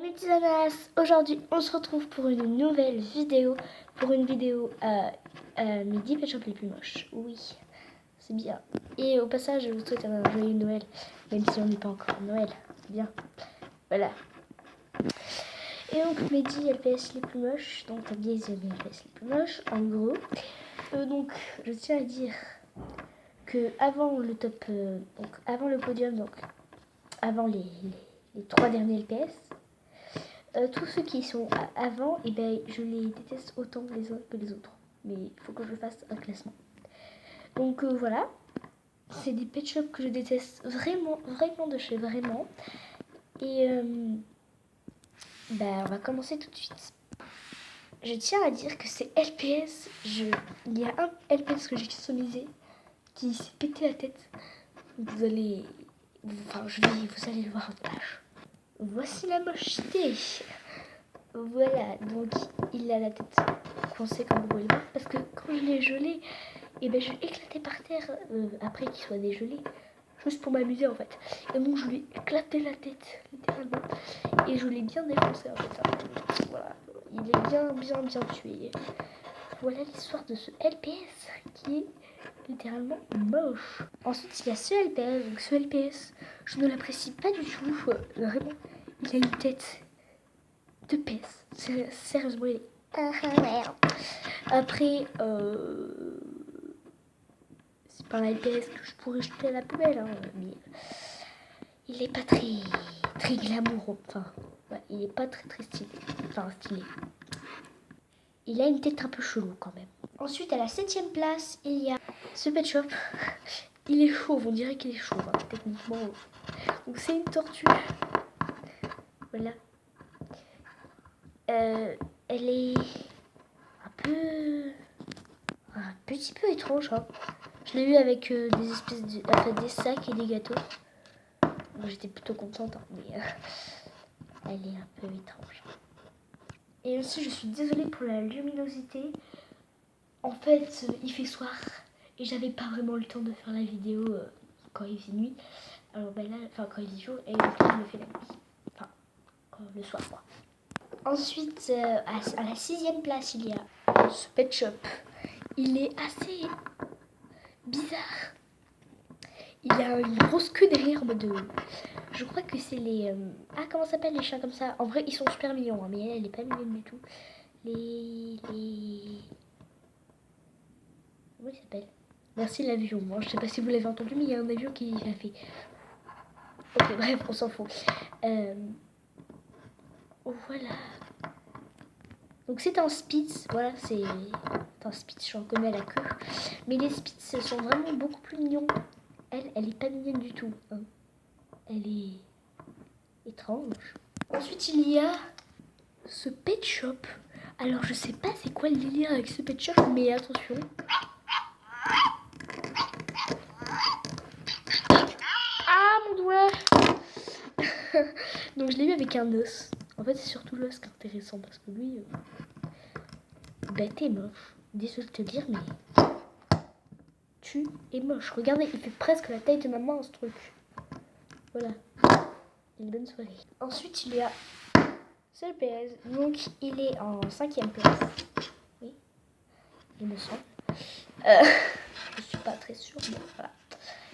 Salut Tisanas, aujourd'hui on se retrouve pour une nouvelle vidéo, mes 10 pet shops les plus moches. Oui, c'est bien. Et au passage je vous souhaite un joyeux Noël, même si on n'est pas encore Noël, c'est bien. Voilà. Et donc mes 10 LPS les plus moches, donc les 10 LPS les plus moches, en gros. Donc je tiens à dire que avant le top, donc avant le podium, donc avant les 3 derniers LPS, tous ceux qui sont avant, et ben, je les déteste autant les uns que les autres. Mais il faut que je fasse un classement. Donc voilà, c'est des pet shops que je déteste vraiment, vraiment de chez vraiment. Et ben, on va commencer tout de suite. Je tiens à dire que c'est LPS. Il y a un LPS que j'ai customisé qui s'est pété la tête. Vous allez, vous allez le voir en page. Voici la mocheté. Voilà, donc il a la tête coincée comme vous pouvez le voir, parce que quand je l'ai gelé, et ben je l'ai éclaté par terre après qu'il soit dégelé, juste pour m'amuser en fait. Et donc je lui ai éclaté la tête littéralement, et je l'ai bien défoncé en fait. Voilà, il est bien tué. Voilà l'histoire de ce LPS qui est littéralement moche. Ensuite il y a ce LPS, donc ce LPS, je ne l'apprécie pas du tout, vraiment, il a une tête de PS. Sérieusement, il est... merde. Après, c'est pas un LPS que je pourrais jeter à la poubelle, hein, mais il est pas très glamour. Enfin, ouais, il est pas très stylé. Enfin, stylé. Il a une tête un peu chelou quand même. Ensuite, à la 7ème place, il y a ce pet shop. Il est chauve, on dirait qu'il est chauve, hein, techniquement. Donc c'est une tortue. Voilà. Elle est un petit peu étrange, hein. Je l'ai eu avec des espèces des sacs et des gâteaux. Bon, j'étais plutôt contente, hein, mais elle est un peu étrange. Et aussi, je suis désolée pour la luminosité. En fait, il fait soir et j'avais pas vraiment le temps de faire la vidéo quand il fait nuit. Alors ben là, enfin quand il fait jour, et donc je le fais la nuit. Enfin, le soir, quoi. Ensuite, à la 6ème place, il y a ce pet shop. Il est assez bizarre. Il a une grosse queue derrière en mode. Je crois que c'est les. Comment ça s'appelle les chiens comme ça? En vrai, ils sont super mignons, hein, mais elle est pas mignonne du tout. Comment il s'appelle? Merci l'avion. Moi, je sais pas si vous l'avez entendu, mais il y a un avion qui a fait. Ok, bref, on s'en fout. Voilà. Donc c'est un Spitz. Voilà, c'est un Spitz, j'en connais à la queue. Mais les Spitz sont vraiment beaucoup plus mignons. Elle est pas mignonne du tout, hein. Elle est étrange. Ensuite, il y a ce pet shop. Alors, je sais pas c'est quoi le délire avec ce pet shop, mais attention. Ah, mon doigt. Donc, je l'ai eu avec un os. En fait, c'est surtout l'os qui est intéressant parce que lui, bah, t'es moche. Désolé de te dire, mais tu es moche. Regardez, il fait presque la taille de ma main, ce truc. Voilà. Une bonne soirée. Ensuite, il y a ce PS. Donc, il est en 5ème place. Oui, il me semble. Je suis pas très sûre, mais voilà.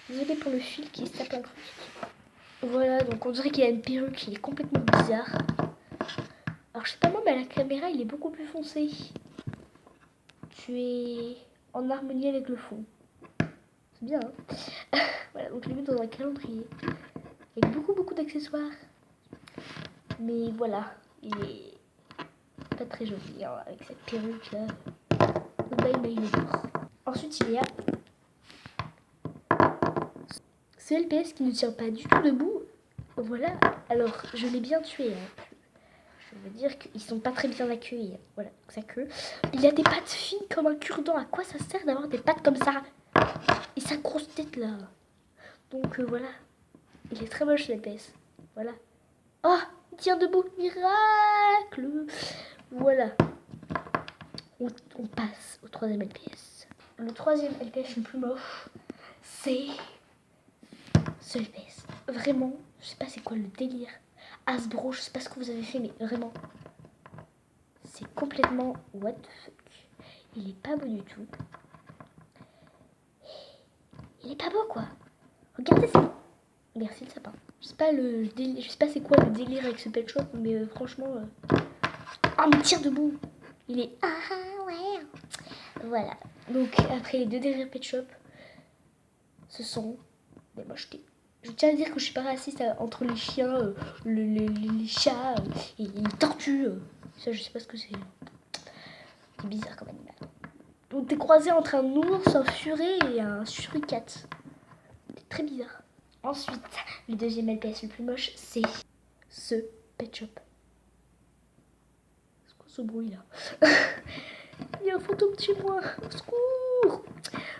Désolée pour le fil qui se tape incruste. Voilà, donc on dirait qu'il a une perruque qui est complètement bizarre. Alors, je sais pas moi, mais à la caméra, il est beaucoup plus foncé. Tu es en harmonie avec le fond. C'est bien, hein. Voilà, donc je l'ai mis dans un calendrier. Avec beaucoup d'accessoires. Mais voilà, il est pas très joli, hein, avec cette perruque là. Bye bye le jour. Ensuite, il y a ce LPS qui ne tient pas du tout debout. Voilà, alors je l'ai bien tué, hein. Je veux dire qu'ils sont pas très bien accueillis. Voilà, sa queue. Il a des pattes fines comme un cure-dent. À quoi ça sert d'avoir des pattes comme ça? Et sa grosse tête là. Donc voilà, il est très moche LPS. Voilà. Oh, il tient debout, miracle. Voilà. On passe au 3ème LPS. Le 3ème LPS le plus moche, c'est ce LPS. Vraiment, je sais pas c'est quoi le délire Hasbro, je sais pas ce que vous avez fait, mais vraiment, c'est complètement what the fuck. Il est pas beau du tout. Il est pas beau, quoi. Regardez ça. Merci le sapin. Je sais pas je sais pas c'est quoi le délire avec ce pet shop, mais franchement. Oh mais tire debout. Il est. Ah ouais. Voilà. Donc après les deux derniers pet shop, ce sont des mochetés. Je tiens à dire que je suis pas raciste entre les chiens, les chats et les tortues. Ça je sais pas ce que c'est. C'est bizarre comme animal. Donc t'es croisé entre un ours, un furet et un suricate. C'est très bizarre. Ensuite, le deuxième LPS le plus moche, c'est ce pet shop. C'est quoi ce bruit là? Il y a un fantôme chez moi. Au secours.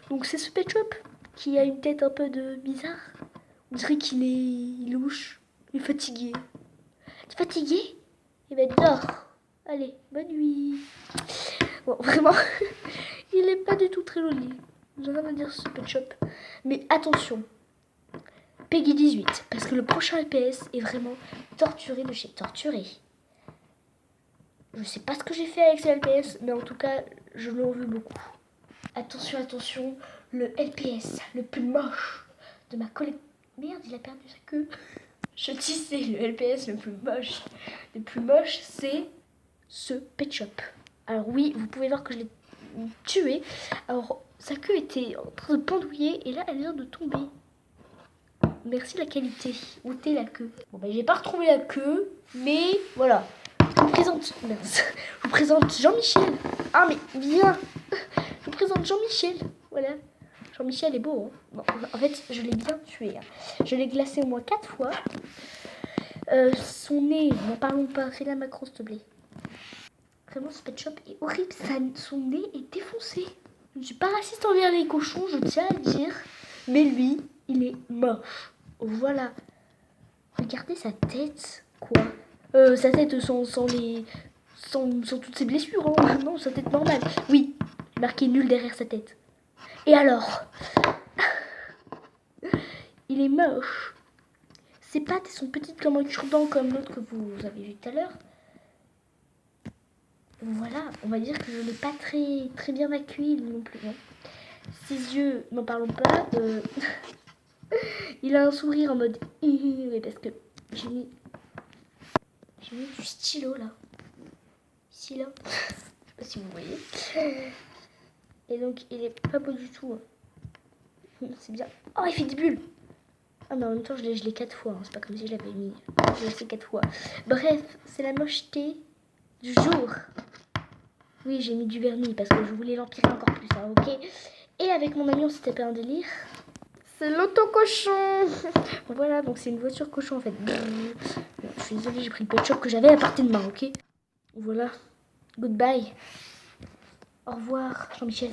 Donc c'est ce pet shop qui a une tête un peu de bizarre. On dirait qu'il est louche. Il est fatigué. T'es fatigué? Eh ben dors. Allez, bonne nuit. Bon, vraiment, il est pas du tout très joli. J'ai rien à dire sur ce pet shop. Mais attention. Peggy 18, parce que le prochain LPS est vraiment torturé de chez torturé. Je sais pas ce que j'ai fait avec ce LPS, mais en tout cas, je l'en veux beaucoup. Attention, attention, le LPS le plus moche de ma collection. Merde, il a perdu sa queue. Je disais, le LPS le plus moche. Le plus moche, c'est ce pet shop. Alors oui, vous pouvez voir que je l'ai tué. Alors, sa queue était en train de pendouiller, et là, elle vient de tomber. Merci la qualité. Où t'es la queue? Bon ben j'ai pas retrouvé la queue, mais voilà. Je vous présente. Mince. Je vous présente Jean-Michel. Ah mais viens. Je vous présente Jean-Michel. Voilà. Jean-Michel est beau. Hein. Bon, en fait, je l'ai bien tué. Hein. Je l'ai glacé au moins 4 fois. Son nez, n'en parlons pas. Fais la macro s'il te plaît. Vraiment, ce pet shop est horrible. Son nez est défoncé. Je ne suis pas raciste envers les cochons, je tiens à le dire. Mais lui, il est moche. Voilà. Regardez sa tête. Quoi sa tête sans toutes ses blessures. Hein. Non, sa tête normale. Oui, marqué nul derrière sa tête. Et alors? Il est moche. Ses pattes sont petites comme un cure-dent comme l'autre que vous avez vu tout à l'heure. Voilà, on va dire que je ne l'ai pas très bien accueilli non plus. Hein. Ses yeux, n'en parlons pas. Il a un sourire en mode parce que j'ai mis du stylo là. Ici là. Je sais pas si vous voyez. Et donc il est pas beau du tout. Hein. C'est bien. Oh il fait des bulles. Ah mais en même temps je l'ai 4 fois. Hein. C'est pas comme si je l'avais mis. Je l'ai laissé 4 fois. Bref, c'est la mocheté du jour. Oui j'ai mis du vernis parce que je voulais l'empirer encore plus. Hein, ok. Et avec mon ami on s'est tapé un délire. C'est l'auto-cochon. Voilà, donc c'est une voiture cochon en fait. Je suis désolée, j'ai pris le pet shop que j'avais à portée de main, ok? Voilà. Goodbye. Au revoir, Jean-Michel.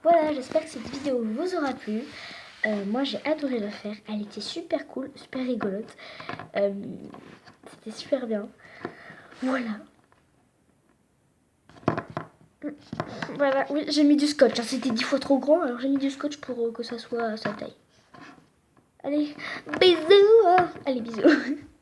Voilà, j'espère que cette vidéo vous aura plu. Moi, j'ai adoré la faire. Elle était super cool, super rigolote. C'était super bien. Voilà. Voilà, oui, j'ai mis du scotch. Hein. C'était 10 fois trop grand, alors j'ai mis du scotch pour que ça soit à sa taille. Allez, bisous. Allez, bisous.